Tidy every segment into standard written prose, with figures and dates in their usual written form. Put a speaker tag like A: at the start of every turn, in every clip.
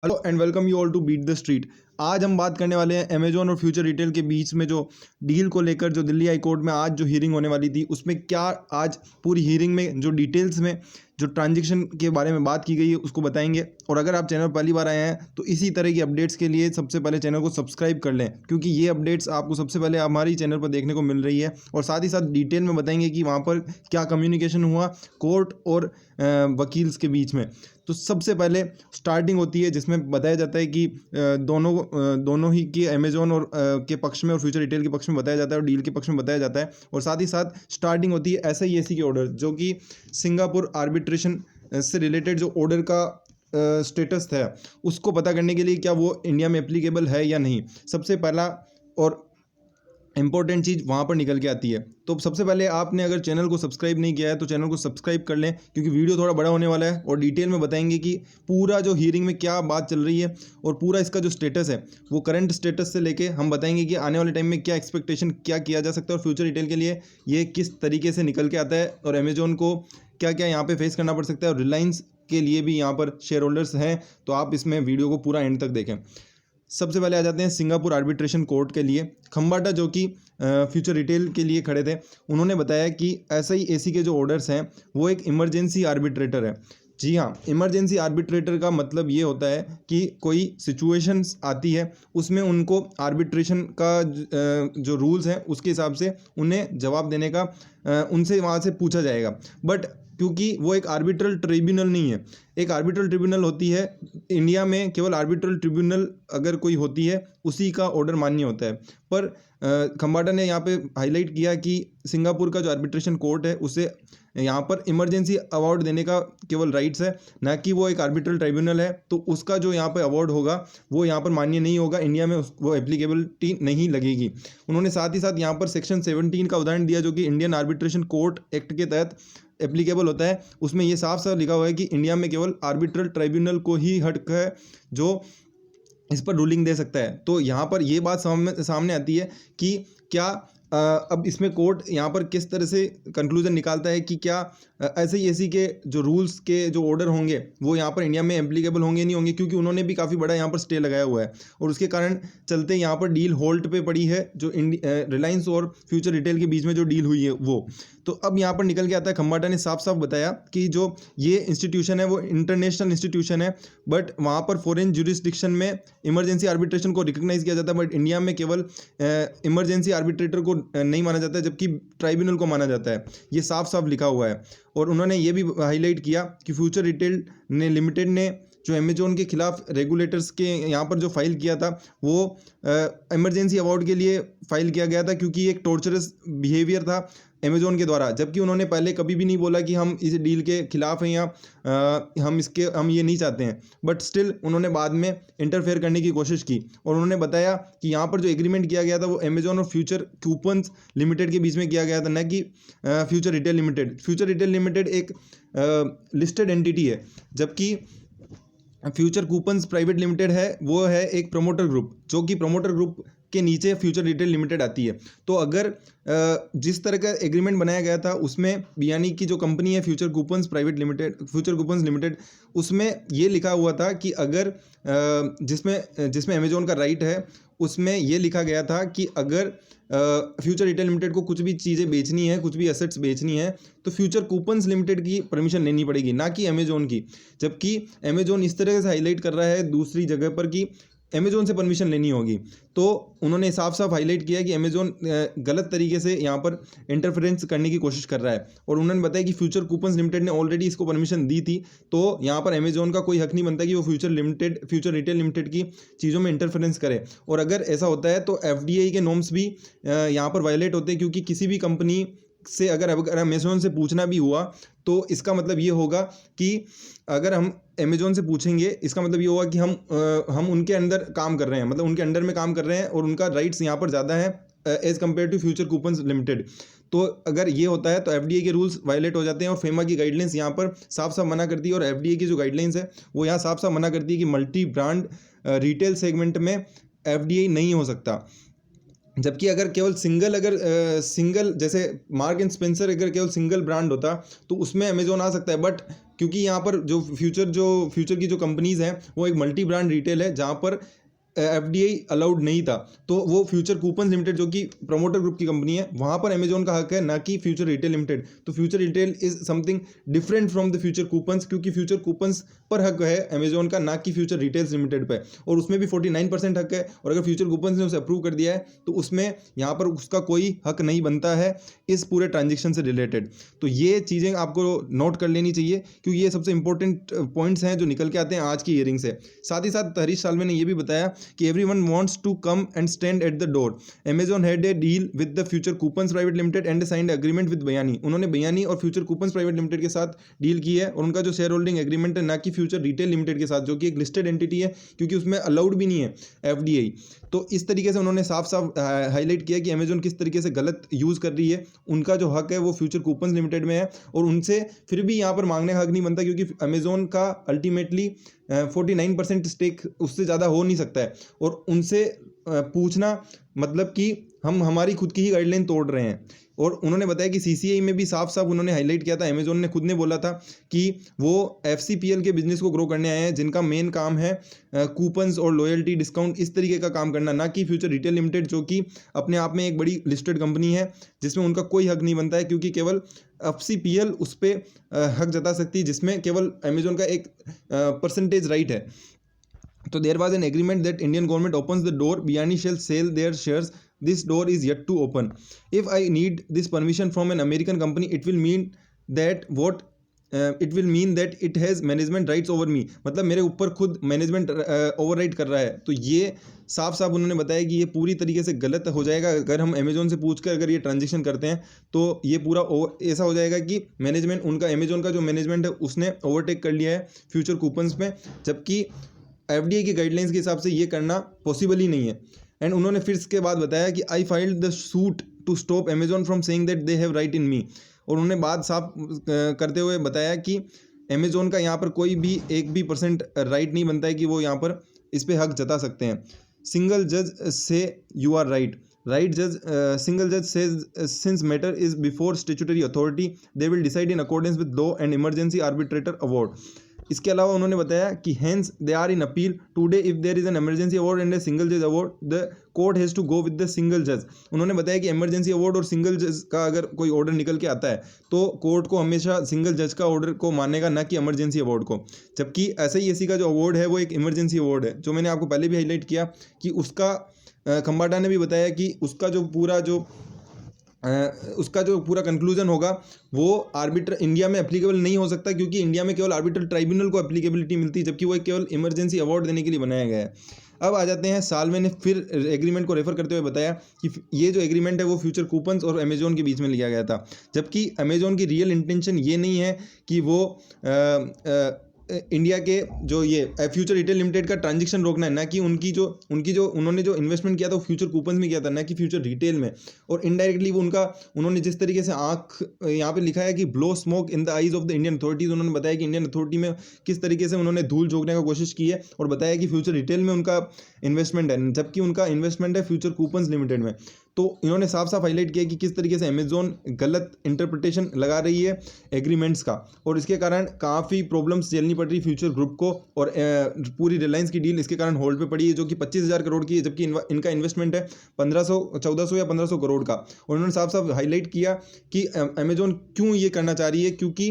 A: Hello and welcome you all to beat the street. आज हम बात करने वाले हैं अमेजोन और फ्यूचर रिटेल के बीच में जो डील को लेकर जो दिल्ली हाई कोर्ट में आज जो हियरिंग होने वाली थी, उसमें क्या आज पूरी हियरिंग में जो डिटेल्स में जो ट्रांजैक्शन के बारे में बात की गई है उसको बताएंगे। और अगर आप चैनल पहली बार आए हैं तो इसी तरह की अपडेट्स के लिए सबसे पहले चैनल को सब्सक्राइब कर लें, क्योंकि ये अपडेट्स आपको सबसे पहले हमारी चैनल पर देखने को मिल रही है। और साथ ही साथ डिटेल में बताएंगे कि वहाँ पर क्या कम्युनिकेशन हुआ कोर्ट और वकील्स के बीच में। तो सबसे पहले स्टार्टिंग होती है जिसमें बताया जाता है कि दोनों ही के अमेजोन और के पक्ष में और फ्यूचर रिटेल के पक्ष में बताया जाता है और डील के पक्ष में बताया जाता है। और साथ ही साथ स्टार्टिंग होती है SIAC के ऑर्डर, जो कि सिंगापुर आर्बिट्रेशन से रिलेटेड जो ऑर्डर का स्टेटस था उसको पता करने के लिए क्या वो इंडिया में एप्लीकेबल है या नहीं। सबसे पहला और इंपॉर्टेंट चीज़ वहाँ पर निकल के आती है। तो सबसे पहले आपने अगर चैनल को सब्सक्राइब नहीं किया है तो चैनल को सब्सक्राइब कर लें, क्योंकि वीडियो थोड़ा बड़ा होने वाला है और डिटेल में बताएंगे कि पूरा जो हियरिंग में क्या बात चल रही है और पूरा इसका जो स्टेटस है वो करंट स्टेटस से लेके हम बताएंगे कि आने वाले टाइम में क्या एक्सपेक्टेशन क्या किया जा सकता है और फ्यूचर रिटेल के लिए ये किस तरीके से निकल के आता है और अमेजोन को क्या क्या यहाँ पर फेस करना पड़ सकता है। और रिलायंस के लिए भी यहाँ पर शेयर होल्डर्स हैं, तो आप इसमें वीडियो को पूरा एंड तक देखें। सबसे पहले आ जाते हैं सिंगापुर आर्बिट्रेशन कोर्ट के लिए। खम्बाटा जो कि फ्यूचर रिटेल के लिए खड़े थे, उन्होंने बताया कि SIAC के जो ऑर्डर्स हैं वो एक इमरजेंसी आर्बिट्रेटर है। जी हाँ, इमरजेंसी आर्बिट्रेटर का मतलब ये होता है कि कोई सिचुएशंस आती है उसमें उनको आर्बिट्रेशन का जो रूल्स हैं उसके हिसाब से उन्हें जवाब देने का उनसे वहाँ से पूछा जाएगा। बट क्योंकि वो एक आर्बिट्रल ट्रिब्यूनल नहीं है, एक आर्बिट्रल ट्रिब्यूनल होती है इंडिया में केवल आर्बिट्रल ट्रिब्यूनल अगर कोई होती है उसी का ऑर्डर मान्य होता है। पर खम्बाटा ने यहाँ पे हाईलाइट किया कि सिंगापुर का जो आर्बिट्रेशन कोर्ट है उसे यहाँ पर इमरजेंसी अवार्ड देने का केवल राइट्स है, ना कि वो एक आर्बिट्रल ट्राइब्यूनल है। तो उसका जो यहाँ पर अवार्ड होगा वो यहाँ पर मान्य नहीं होगा, इंडिया में वो एप्लीकेबिलिटी नहीं लगेगी। उन्होंने साथ ही साथ यहाँ पर सेक्शन 17 का उदाहरण दिया, जो कि इंडियन आर्बिट्रेशन कोर्ट एक्ट के तहत एप्लीकेबल होता है। उसमें ये साफ साफ लिखा हुआ है कि इंडिया में केवल आर्बिट्रल ट्राइब्यूनल को ही हक है जो इस पर रूलिंग दे सकता है। तो यहाँ पर ये बात सामने आती है कि क्या अब इसमें कोर्ट यहाँ पर किस तरह से कंक्लूजन निकालता है कि क्या SIAC के जो रूल्स के जो ऑर्डर होंगे वो यहाँ पर इंडिया में एप्लीकेबल होंगे नहीं होंगे, क्योंकि उन्होंने भी काफ़ी बड़ा यहाँ पर स्टे लगाया हुआ है और उसके कारण चलते यहाँ पर डील होल्ड पे पड़ी है, जो रिलायंस और फ्यूचर रिटेल के बीच में जो डील हुई है वो। तो अब यहाँ पर निकल के आता है, खम्बाटा ने साफ साफ बताया कि जो ये इंस्टीट्यूशन है वो इंटरनेशनल इंस्टीट्यूशन है, बट वहाँ पर फॉरेन ज्यूरिसडिक्शन में इमरजेंसी आर्बिट्रेशन को रिकग्नाइज किया जाता है, बट इंडिया में केवल इमरजेंसी आर्बिट्रेटर को नहीं माना जाता है जबकि ट्राइब्यूनल को माना जाता है। ये साफ साफ लिखा हुआ है। और उन्होंने ये भी हाईलाइट किया कि फ्यूचर रिटेल ने लिमिटेड ने जो अमेजोन के खिलाफ रेगुलेटर्स के यहाँ पर जो फाइल किया था वो इमरजेंसी अवार्ड के लिए फाइल किया गया था, क्योंकि एक टॉर्चरस बिहेवियर था अमेजोन के द्वारा। जबकि उन्होंने पहले कभी भी नहीं बोला कि हम इस डील के खिलाफ हैं या हम ये नहीं चाहते हैं, बट स्टिल उन्होंने बाद में इंटरफेयर करने की कोशिश की। और उन्होंने बताया कि यहाँ पर जो एग्रीमेंट किया गया था वो अमेजोन और फ्यूचर कूपन्स लिमिटेड के बीच में किया गया था, न कि future retail limited. Future retail limited एक लिस्टेड एंटिटी है, जबकि फ्यूचर कूपन्स प्राइवेट लिमिटेड है वो है एक प्रमोटर ग्रुप, जो कि प्रमोटर ग्रुप के नीचे फ्यूचर रिटेल लिमिटेड आती है। तो अगर जिस तरह का एग्रीमेंट बनाया गया था उसमें यानी कि जो कंपनी है future Coupons Private limited, future Coupons limited, उसमें ये लिखा हुआ था कि अगर जिसमें अमेजोन का राइट है उसमें ये लिखा गया था कि अगर फ्यूचर रिटेल लिमिटेड को कुछ भी चीज़ें बेचनी है, कुछ भी एसेट्स बेचनी है, तो फ्यूचर कूपन्स लिमिटेड की परमिशन लेनी पड़ेगी, ना कि अमेजोन की। जबकि अमेजोन इस तरह से हाईलाइट कर रहा है दूसरी जगह पर कि अमेजोन से परमिशन लेनी होगी। तो उन्होंने साफ साफ हाईलाइट किया कि अमेजोन गलत तरीके से यहाँ पर इंटरफेरेंस करने की कोशिश कर रहा है। और उन्होंने बताया कि फ्यूचर कूपन्स लिमिटेड ने ऑलरेडी इसको परमिशन दी थी, तो यहाँ पर अमेजोन का कोई हक नहीं बनता कि वो फ्यूचर रिटेल लिमिटेड की चीज़ों में इंटरफेरेंस करे। और अगर ऐसा होता है तो FDI के नॉर्म्स भी यहाँ पर वायलेट होते हैं, क्योंकि किसी भी कंपनी से अगर अमेजोन से पूछना भी हुआ तो इसका मतलब ये होगा कि अगर हम अमेजोन से पूछेंगे इसका मतलब ये होगा कि हम उनके अंदर काम कर रहे हैं, मतलब उनके अंडर में काम कर रहे हैं और उनका राइट्स यहाँ पर ज़्यादा है as compare to Future Coupons Limited. तो अगर ये होता है तो FDI के रूल्स वायलेट हो जाते हैं और फेमा की गाइडलाइंस यहाँ पर साफ साफ मना करती है। और FDI की जो गाइडलाइंस है वो यहाँ साफ साफ मना करती है कि मल्टी ब्रांड रिटेल सेगमेंट में FDI नहीं हो सकता। जबकि अगर केवल सिंगल जैसे मार्क एंड स्पेंसर अगर केवल सिंगल ब्रांड होता तो उसमें अमेजोन आ सकता है, बट क्योंकि यहाँ पर जो फ्यूचर की जो कंपनीज़ हैं वो एक मल्टी ब्रांड रिटेल है जहाँ पर एफडीआई अलाउड नहीं था। तो वो फ्यूचर कूपन्स लिमिटेड जो कि प्रमोटर ग्रुप की कंपनी है, वहाँ पर अमेजोन का हक है, ना कि फ्यूचर रिटेल लिमिटेड। तो future retail is something different from the Future coupons, क्योंकि फ्यूचर कूपन्स पर हक है अमेजोन का, ना कि फ्यूचर रिटेल्स लिमिटेड पे, और उसमें भी 49% हक है। और अगर फ्यूचर कूपन्स ने उसे अप्रूव कर दिया है तो उसमें यहाँ पर उसका कोई हक नहीं बनता है इस पूरे ट्रांजेक्शन से रिलेटेड। तो ये चीज़ें आपको नोट कर लेनी चाहिए, क्योंकि ये सबसे इंपॉर्टेंट पॉइंट्स हैं जो निकल के आते हैं आज की हियरिंग से। साथ ही साथ हरीश साल्वे ने यह भी बताया कि everyone wants to come and stand at the door. Amazon had a deal with the Future Coupons Private Limited and signed agreement with Biyani. उन्होंने बयानी और फ्यूचर कूपन्स प्राइवेट लिमिटेड के साथ डील की है, और उनका जो शेयर होल्डिंग एग्रीमेंट है, ना कि फ्यूचर रिटेल लिमिटेड के साथ, जो कि एक लिस्टेड एंटिटी है, क्योंकि उसमें अलाउड भी नहीं है एफडीआई। तो इस तरीके से उन्होंने साफ साफ हाईलाइट किया कि अमेजॉन किस तरीके से गलत यूज़ कर रही है। उनका जो हक है वो फ्यूचर कूपन्स लिमिटेड में है, और उनसे फिर भी यहाँ पर मांगने का हक नहीं बनता, क्योंकि अमेजॉन का अल्टीमेटली 49% स्टेक उससे ज़्यादा हो नहीं सकता है। और उनसे पूछना मतलब कि हम हमारी खुद की ही गाइडलाइन तोड़ रहे हैं। और उन्होंने बताया कि सीसीआई में भी साफ साफ उन्होंने हाईलाइट किया था, अमेजोन ने खुद ने बोला था कि वो एफसीपीएल के बिजनेस को ग्रो करने आए हैं, जिनका मेन काम है कूपन्स और लॉयल्टी डिस्काउंट इस तरीके का काम करना, ना कि फ्यूचर रिटेल लिमिटेड, जो कि अपने आप में एक बड़ी लिस्टेड कंपनी है जिसमें उनका कोई हक नहीं बनता है, क्योंकि केवल एफसीपीएल उस पर हक जता सकती है, जिसमें केवल अमेजोन का एक परसेंटेज राइट है। तो there was an agreement that Indian government opens the door, Biyani shall sell their shares. This door is yet to open. If I need this permission from an American company, it will mean that it has management rights over me. मतलब मेरे ऊपर खुद management override कर रहा है। तो ये साफ साफ उन्होंने बताया कि ये पूरी तरीके से गलत हो जाएगा अगर हम अमेजोन से पूछकर अगर ये ट्रांजेक्शन करते हैं, तो ये पूरा ऐसा हो जाएगा कि मैनेजमेंट उनका, अमेजोन का जो मैनेजमेंट है उसने ओवरटेक कर लिया है फ्यूचर कूपन्स में, जबकि एफडीआई की गाइडलाइंस के हिसाब से ये करना पॉसिबल ही नहीं है। एंड उन्होंने फिर इसके बाद बताया कि I filed the suit to stop Amazon from saying that they have right in me. और उन्होंने बात साफ करते हुए बताया कि अमेजोन का यहाँ पर कोई भी 1% राइट नहीं बनता है कि वो यहाँ पर इस पर हक जता सकते हैं। सिंगल जज से यू आर राइट, राइट जज, सिंगल जज says since matter is before statutory authority they will decide in accordance with law and emergency arbitrator award. इसके अलावा उन्होंने बताया कि hence they are in appeal today if there is an emergency award and a single जज award the court has to go with the single जज। उन्होंने बताया कि इमरजेंसी अवार्ड और सिंगल जज का अगर कोई ऑर्डर निकल के आता है तो कोर्ट को हमेशा सिंगल जज का ऑर्डर को मानेगा, ना कि इमरजेंसी अवार्ड को। जबकि SIAC का जो अवार्ड है वो एक इमरजेंसी अवार्ड है, जो मैंने आपको पहले भी हाईलाइट किया कि उसका खंबाटा ने भी बताया कि उसका जो पूरा कंक्लूजन होगा वो आर्बिटर इंडिया में एप्लीकेबल नहीं हो सकता, क्योंकि इंडिया में केवल आर्बिट्रल ट्राइब्यूनल को एप्लीकेबिलिटी मिलती है, जबकि वो केवल इमरजेंसी अवार्ड देने के लिए बनाया गया है। अब आ जाते हैं, साल्वे ने फिर एग्रीमेंट को रेफर करते हुए बताया कि ये जो एग्रीमेंट है वो फ्यूचर कूपन्स और अमेजोन के बीच में लिया गया था, जबकि अमेजोन की रियल इंटेंशन ये नहीं है कि वो इंडिया के जो ये फ्यूचर रिटेल लिमिटेड का ट्रांजेक्शन रोकना है, ना कि उनकी जो उन्होंने जो इन्वेस्टमेंट किया था वो फ्यूचर कूपन्स में किया था, ना कि फ्यूचर रिटेल में। और इनडायरेक्टली वो उन्होंने जिस तरीके से आंख यहाँ पे लिखा है कि blow smoke in the eyes of the Indian authorities, उन्होंने बताया कि इंडियन अथॉरिटी में किस तरीके से उन्होंने धूल झोंकने का कोशिश की है, और बताया कि फ्यूचर रिटेल में उनका इन्वेस्टमेंट है, जबकि उनका इन्वेस्टमेंट है फ्यूचर कूपन्स लिमिटेड में। तो इन्होंने साफ साफ हाईलाइट किया कि किस तरीके से अमेजोन गलत इंटरप्रिटेशन लगा रही है एग्रीमेंट्स का, और इसके कारण काफ़ी प्रॉब्लम्स झेलनी पड़ रही फ्यूचर ग्रुप को। और पूरी रिलायंस की डील इसके कारण होल्ड पे पड़ी है, जो कि 25,000 करोड़ की है, जबकि इनका इन्वेस्टमेंट है 1400 या 1500 करोड़ का। और उन्होंने साफ साफ हाईलाइट किया कि अमेजोन क्यों ये करना चाह रही है, क्योंकि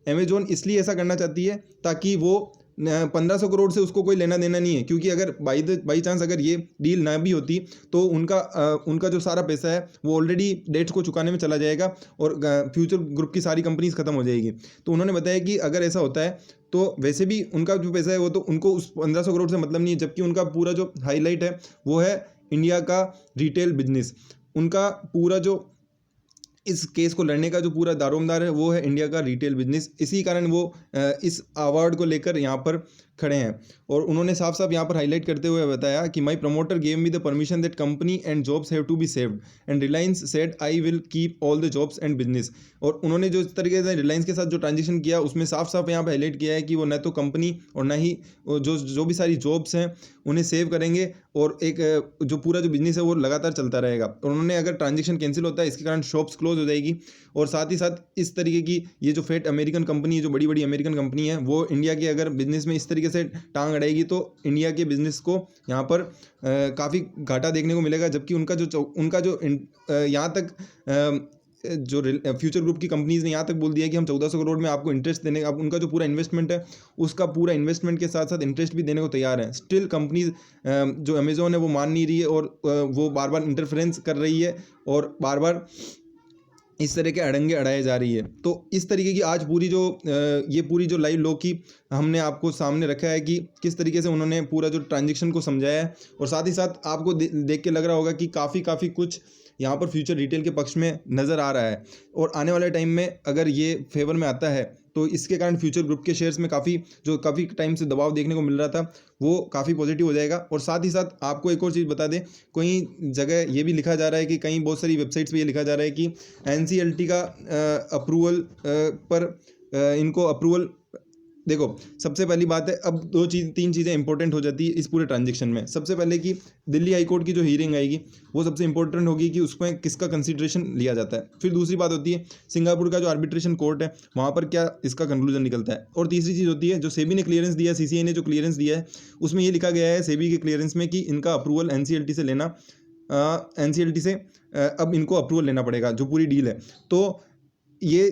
A: अमेजोन इसलिए ऐसा करना चाहती है ताकि वो 1500 करोड़ से उसको कोई लेना देना नहीं है, क्योंकि अगर बाई चांस अगर ये डील ना भी होती तो उनका जो सारा पैसा है वो ऑलरेडी डेट्स को चुकाने में चला जाएगा और फ्यूचर ग्रुप की सारी कंपनीज खत्म हो जाएगी। तो उन्होंने बताया कि अगर ऐसा होता है तो वैसे भी उनका जो पैसा है वो तो उनको उस 1500 करोड़ से मतलब नहीं है, जबकि उनका पूरा जो हाईलाइट है वो है इंडिया का रिटेल बिजनेस। उनका पूरा जो इस केस को लड़ने का जो पूरा दारोमदार है वो है इंडिया का रिटेल बिजनेस। इसी कारण वो इस अवार्ड को लेकर यहाँ पर खड़े हैं। और उन्होंने साफ साफ यहाँ पर हाईलाइट करते हुए बताया कि my promoter gave me the permission that company and jobs have to be saved and Reliance said I will keep all the jobs and business. और उन्होंने जो इस तरीके से रिलायंस के साथ जो ट्रांजेक्शन किया उसमें साफ साफ यहाँ पर हाईलाइट किया है कि वो न तो कंपनी और ना ही जो भी सारी जॉब्स हैं उन्हें सेव करेंगे और एक जो पूरा जो बिजनेस है वो लगातार चलता रहेगा। और उन्होंने अगर ट्रांजेक्शन कैंसिल होता है इसके कारण शॉप्स क्लोज हो जाएगी। और साथ ही साथ इस तरीके की ये जो फेट अमेरिकन कंपनी है, जो बड़ी बड़ी अमेरिकन कंपनी है, वो इंडिया के अगर बिजनेस में इस तरीके से टांग अड़ाएगी तो इंडिया के बिजनेस को यहाँ पर काफ़ी घाटा देखने को मिलेगा। जबकि उनका जो यहाँ तक जो फ्यूचर ग्रुप की कंपनीज ने यहाँ तक बोल दिया है कि हम 1400 करोड़ में आपको इंटरेस्ट देने का, अब उनका जो पूरा इन्वेस्टमेंट है उसका पूरा इन्वेस्टमेंट के साथ साथ इंटरेस्ट भी देने को तैयार है। स्टिल कंपनीज जो अमेजोन है वो मान नहीं रही है और वो बार बार इंटरफेरेंस कर रही है और बार बार इस तरह के अड़ंगे अड़ाए जा रही है। तो इस तरीके की आज पूरी जो लाइव लो की हमने आपको सामने रखा है कि किस तरीके से उन्होंने पूरा जो ट्रांजेक्शन को समझाया है। और साथ ही साथ आपको देख के लग रहा होगा कि काफ़ी कुछ यहाँ पर फ्यूचर रिटेल के पक्ष में नज़र आ रहा है। और आने वाले टाइम में अगर ये फेवर में आता है तो इसके कारण फ्यूचर ग्रुप के शेयर्स में काफ़ी टाइम से दबाव देखने को मिल रहा था वो काफ़ी पॉजिटिव हो जाएगा। और साथ ही साथ आपको एक और चीज़ बता दें, कई जगह ये भी लिखा जा रहा है कि कहीं बहुत सारी वेबसाइट्स पे ये लिखा जा रहा है कि NCLT का अप्रूवल पर इनको अप्रूवल, देखो सबसे पहली बात है, अब तीन चीज़ें इंपॉर्टेंट हो जाती है इस पूरे ट्रांजेक्शन में। सबसे पहले कि दिल्ली हाई कोर्ट की जो हीयरिंग आएगी वो सबसे इंपॉर्टेंट होगी कि उसमें किसका कंसीडरेशन लिया जाता है। फिर दूसरी बात होती है सिंगापुर का जो आर्बिट्रेशन कोर्ट है वहाँ पर क्या इसका कंक्लूजन निकलता है। और तीसरी चीज़ होती है जो सेबी ने क्लियरेंस दिया है, CCI ने जो क्लियरेंस दिया है उसमें ये लिखा गया है सेबी के क्लियरेंस में कि इनका अप्रूवल NCLT से लेना, NCLT से अब इनको अप्रूवल लेना पड़ेगा जो पूरी डील है। तो ये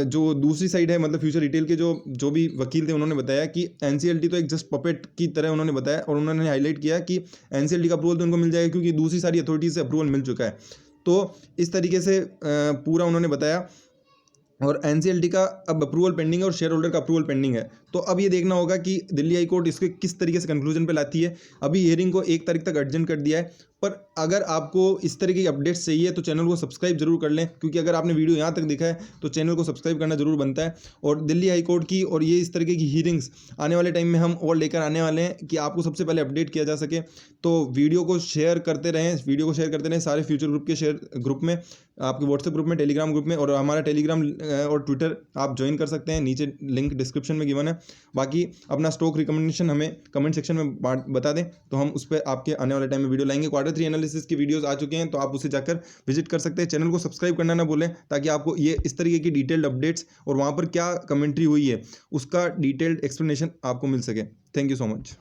A: जो दूसरी साइड है मतलब फ्यूचर रिटेल के जो भी वकील थे उन्होंने बताया कि NCLT तो एक जस्ट पपेट की तरह उन्होंने बताया। और उन्होंने हाईलाइट किया कि NCLT का अप्रूवल तो उनको मिल जाएगा क्योंकि दूसरी सारी अथॉरिटीज से अप्रूवल मिल चुका है। तो इस तरीके से पूरा उन्होंने बताया। और NCLT का अब अप्रूवल पेंडिंग है और शेयर होल्डर का अप्रूवल पेंडिंग है। तो अब ये देखना होगा कि दिल्ली हाई कोर्ट इसके किस तरीके से कंक्लूजन पे लाती है। अभी हियरिंग को 1 तारीख तक अर्जेंट कर दिया है, पर अगर आपको इस तरह की अपडेट्स चाहिए तो चैनल को सब्सक्राइब जरूर कर लें, क्योंकि अगर आपने वीडियो यहाँ तक देखा है तो चैनल को सब्सक्राइब करना जरूर बनता है। और दिल्ली हाई कोर्ट की और ये इस तरीके की हियरिंग्स आने वाले टाइम में हम और लेकर आने वाले हैं कि आपको सबसे पहले अपडेट किया जा सके। तो वीडियो को शेयर करते रहें सारे फ्यूचर ग्रुप के शेयर ग्रुप में, आपके व्हाट्सएप ग्रुप में, टेलीग्राम ग्रुप में। और हमारा टेलीग्राम और ट्विटर आप ज्वाइन कर सकते हैं, नीचे लिंक डिस्क्रिप्शन में गिवन है। बाकी अपना स्टॉक रिकमेंडेशन हमें कमेंट सेक्शन में बता दें तो हम उस पर आपके आने वाले टाइम में वीडियो लाएंगे। Q3 एनालिसिस की वीडियोस आ चुके हैं तो आप उसे जाकर विजिट कर सकते हैं। चैनल को सब्सक्राइब करना ना भूलें ताकि आपको ये इस तरीके की डिटेल्ड अपडेट्स और वहाँ पर क्या कमेंट्री हुई है उसका डिटेल्ड एक्सप्लेनेशन आपको मिल सके। Thank you so much.